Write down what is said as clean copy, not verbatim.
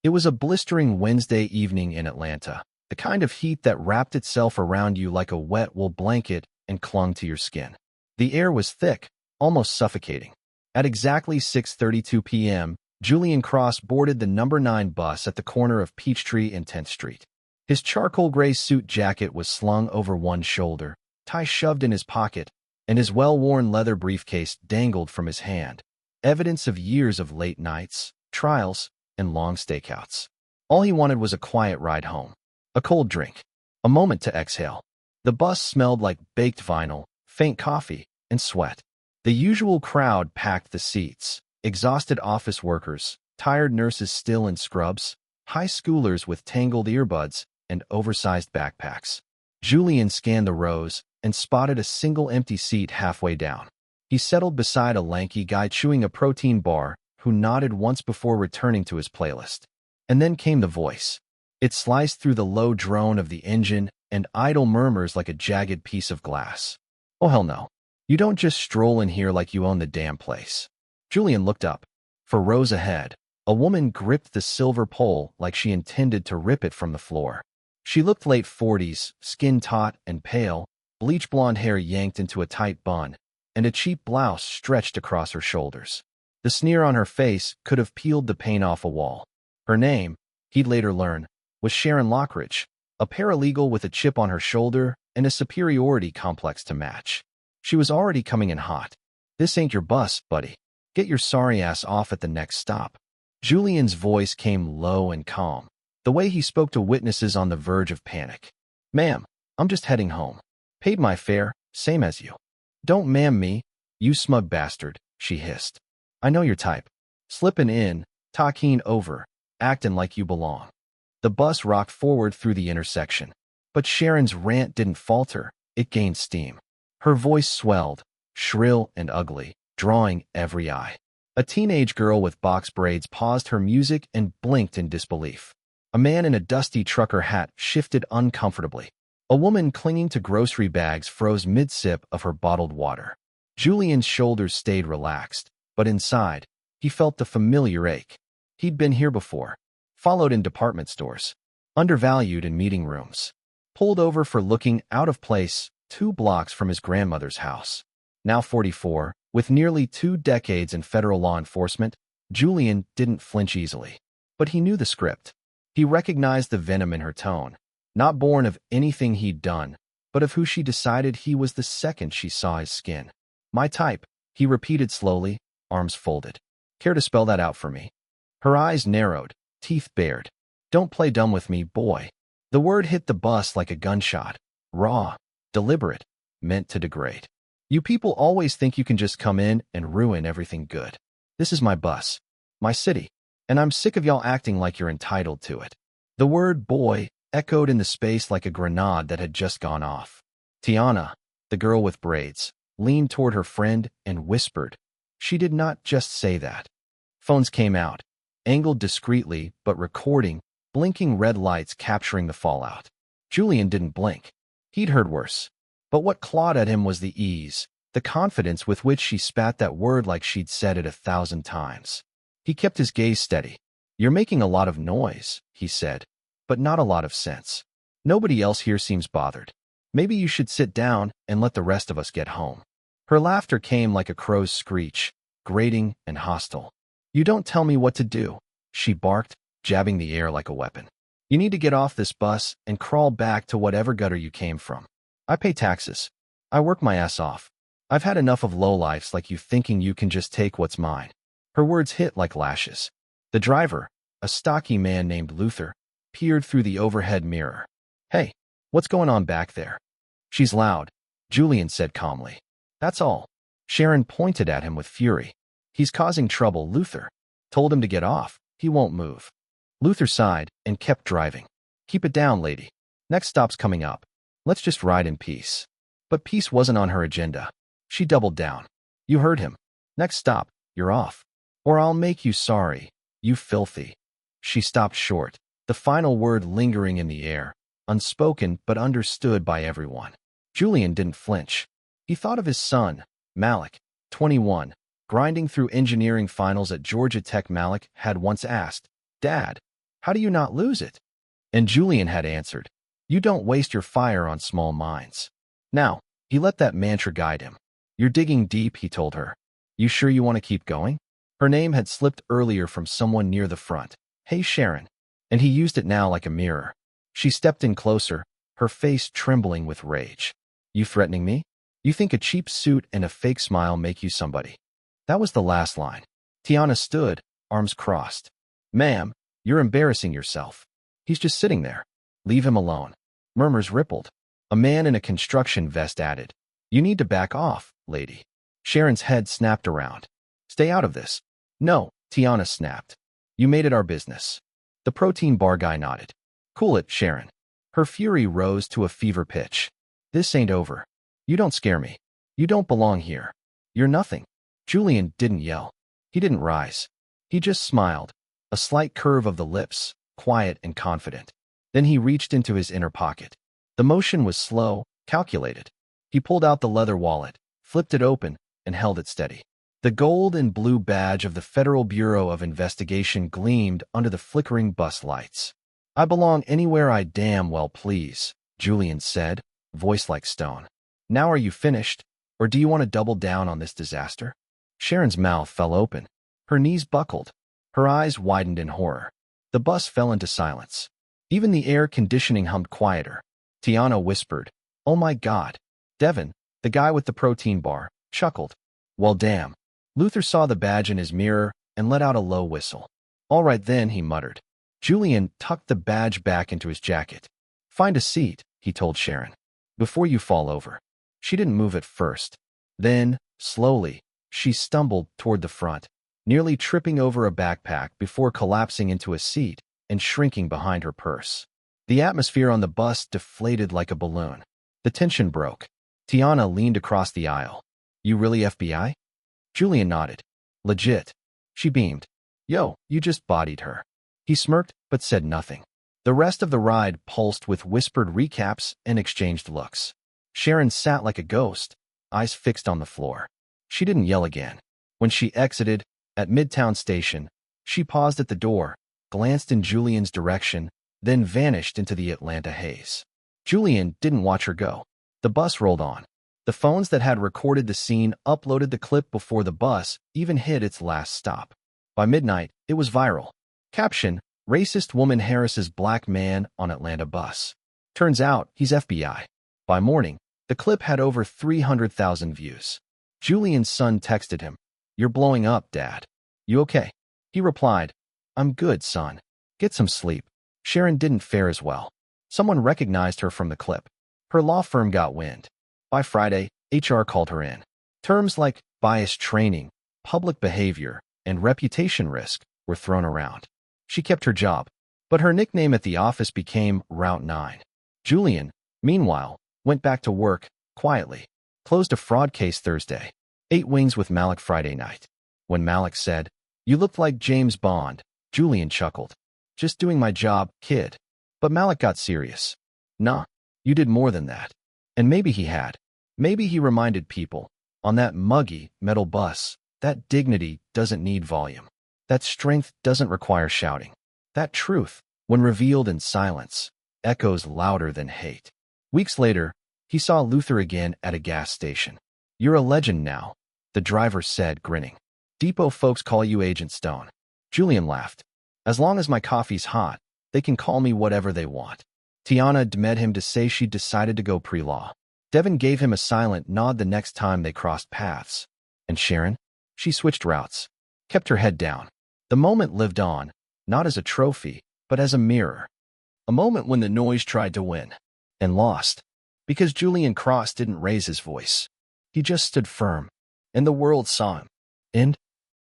It was a blistering Wednesday evening in Atlanta, the kind of heat that wrapped itself around you like a wet wool blanket and clung to your skin. The air was thick, almost suffocating. At exactly 6:32 p.m., Julian Cross boarded the number 9 bus at the corner of Peachtree and 10th Street. His charcoal gray suit jacket was slung over one shoulder, tie shoved in his pocket, and his well-worn leather briefcase dangled from his hand, evidence of years of late nights, trials, and long stakeouts. All he wanted was a quiet ride home, a cold drink, a moment to exhale. The bus smelled like baked vinyl, faint coffee, and sweat. The usual crowd packed the seats, exhausted office workers, tired nurses still in scrubs, high schoolers with tangled earbuds, and oversized backpacks. Julian scanned the rows and spotted a single empty seat halfway down. He settled beside a lanky guy chewing a protein bar who nodded once before returning to his playlist. And then came the voice. It sliced through the low drone of the engine and idle murmurs like a jagged piece of glass. "Oh, hell no. You don't just stroll in here like you own the damn place." Julian looked up. For rows ahead, a woman gripped the silver pole like she intended to rip it from the floor. She looked late 40s, skin taut and pale, bleach blonde hair yanked into a tight bun, and a cheap blouse stretched across her shoulders. The sneer on her face could have peeled the paint off a wall. Her name, he'd later learn, was Sharon Lockridge, a paralegal with a chip on her shoulder and a superiority complex to match. She was already coming in hot. "This ain't your bus, buddy. Get your sorry ass off at the next stop." Julian's voice came low and calm, the way he spoke to witnesses on the verge of panic. "Ma'am, I'm just heading home. Paid my fare, same as you." "Don't ma'am me, you smug bastard," she hissed. "I know your type. Slipping in, talking over, acting like you belong." The bus rocked forward through the intersection. But Sharon's rant didn't falter, it gained steam. Her voice swelled, shrill and ugly, drawing every eye. A teenage girl with box braids paused her music and blinked in disbelief. A man in a dusty trucker hat shifted uncomfortably. A woman clinging to grocery bags froze mid-sip of her bottled water. Julian's shoulders stayed relaxed, but inside, he felt the familiar ache. He'd been here before, followed in department stores, undervalued in meeting rooms, pulled over for looking out of place 2 blocks from his grandmother's house. Now 44, with nearly 2 decades in federal law enforcement, Julian didn't flinch easily. But he knew the script. He recognized the venom in her tone, not born of anything he'd done, but of who she decided he was the second she saw his skin. "My type," he repeated slowly, arms folded. "Care to spell that out for me?" Her eyes narrowed, teeth bared. "Don't play dumb with me, boy." The word hit the bus like a gunshot. Raw, deliberate, meant to degrade. "You people always think you can just come in and ruin everything good. This is my bus, my city, and I'm sick of y'all acting like you're entitled to it." The word boy echoed in the space like a grenade that had just gone off. Tiana, the girl with braids, leaned toward her friend and whispered. She did not just say that. Phones came out, angled discreetly but recording, blinking red lights capturing the fallout. Julian didn't blink. He'd heard worse. But what clawed at him was the ease, the confidence with which she spat that word like she'd said it 1,000 times. He kept his gaze steady. "You're making a lot of noise," he said, "but not a lot of sense. Nobody else here seems bothered. Maybe you should sit down and let the rest of us get home." Her laughter came like a crow's screech, grating and hostile. "You don't tell me what to do," she barked, jabbing the air like a weapon. "You need to get off this bus and crawl back to whatever gutter you came from. I pay taxes. I work my ass off. I've had enough of lowlifes like you thinking you can just take what's mine." Her words hit like lashes. The driver, a stocky man named Luther, peered through the overhead mirror. "Hey, what's going on back there?" "She's loud," Julian said calmly. "That's all." Sharon pointed at him with fury. "He's causing trouble, Luther. Told him to get off. He won't move." Luther sighed and kept driving. "Keep it down, lady. Next stop's coming up. Let's just ride in peace." But peace wasn't on her agenda. She doubled down. "You heard him. Next stop, you're off. Or I'll make you sorry, you filthy." She stopped short, the final word lingering in the air, unspoken but understood by everyone. Julian didn't flinch. He thought of his son, Malik, 21, grinding through engineering finals at Georgia Tech. Malik had once asked, "Dad, How do you not lose it? And Julian had answered, you don't waste your fire on small minds. Now, he let that mantra guide him. You're digging deep, he told her. You sure you want to keep going? Her name had slipped earlier from someone near the front. Hey, Sharon. And he used it now like a mirror. She stepped in closer, her face trembling with rage. You threatening me? You think a cheap suit and a fake smile make you somebody? That was the last line. Tiana stood, arms crossed. Ma'am, you're embarrassing yourself. He's just sitting there. Leave him alone. Murmurs rippled. A man in a construction vest added, you need to back off, lady. Sharon's head snapped around. Stay out of this. No, Tiana snapped. You made it our business. The protein bar guy nodded. Cool it, Sharon. Her fury rose to a fever pitch. This ain't over. You don't scare me. You don't belong here. You're nothing. Julian didn't yell. He didn't rise. He just smiled, a slight curve of the lips, quiet and confident. Then he reached into his inner pocket. The motion was slow, calculated. He pulled out the leather wallet, flipped it open, and held it steady. The gold and blue badge of the Federal Bureau of Investigation gleamed under the flickering bus lights. I belong anywhere I damn well please, Julian said, voice like stone. Now are you finished, or do you want to double down on this disaster? Sharon's mouth fell open. Her knees buckled. Her eyes widened in horror. The bus fell into silence. Even the air conditioning hummed quieter. Tiana whispered, oh my God. Devin, the guy with the protein bar, chuckled. Well damn. Luther saw the badge in his mirror and let out a low whistle. All right then, he muttered. Julian tucked the badge back into his jacket. Find a seat, he told Sharon, before you fall over. She didn't move at first. Then, slowly, she stumbled toward the front, nearly tripping over a backpack before collapsing into a seat and shrinking behind her purse. The atmosphere on the bus deflated like a balloon. The tension broke. Tiana leaned across the aisle. You really FBI? Julian nodded. Legit. She beamed. Yo, you just bodied her. He smirked, but said nothing. The rest of the ride pulsed with whispered recaps and exchanged looks. Sharon sat like a ghost, eyes fixed on the floor. She didn't yell again. When she exited, at Midtown Station, she paused at the door, glanced in Julian's direction, then vanished into the Atlanta haze. Julian didn't watch her go. The bus rolled on. The phones that had recorded the scene uploaded the clip before the bus even hit its last stop. By midnight, it was viral. Caption, racist woman harasses black man on Atlanta bus. Turns out, he's FBI. By morning, the clip had over 300,000 views. Julian's son texted him, You're blowing up, Dad. You okay? He replied, I'm good, son. Get some sleep. Sharon didn't fare as well. Someone recognized her from the clip. Her law firm got wind. By Friday, HR called her in. Terms like bias training, public behavior, and reputation risk were thrown around. She kept her job, but her nickname at the office became Route 9. Julian, meanwhile, went back to work, quietly. Closed a fraud case Thursday. Ate wings with Malik Friday night. When Malik said, You looked like James Bond, Julian chuckled. Just doing my job, kid. But Malik got serious. Nah, you did more than that. And maybe he had. Maybe he reminded people, on that muggy, metal bus, that dignity doesn't need volume. That strength doesn't require shouting. That truth, when revealed in silence, echoes louder than hate. Weeks later, he saw Luther again at a gas station. You're a legend now, the driver said, grinning. Depot folks call you Agent Stone. Julian laughed. As long as my coffee's hot, they can call me whatever they want. Tiana dmed him to say she'd decided to go pre-law. Devin gave him a silent nod the next time they crossed paths. And Sharon? She switched routes. Kept her head down. The moment lived on, not as a trophy, but as a mirror. A moment when the noise tried to win. And lost. Because Julian Cross didn't raise his voice. He just stood firm. And the world saw him. End.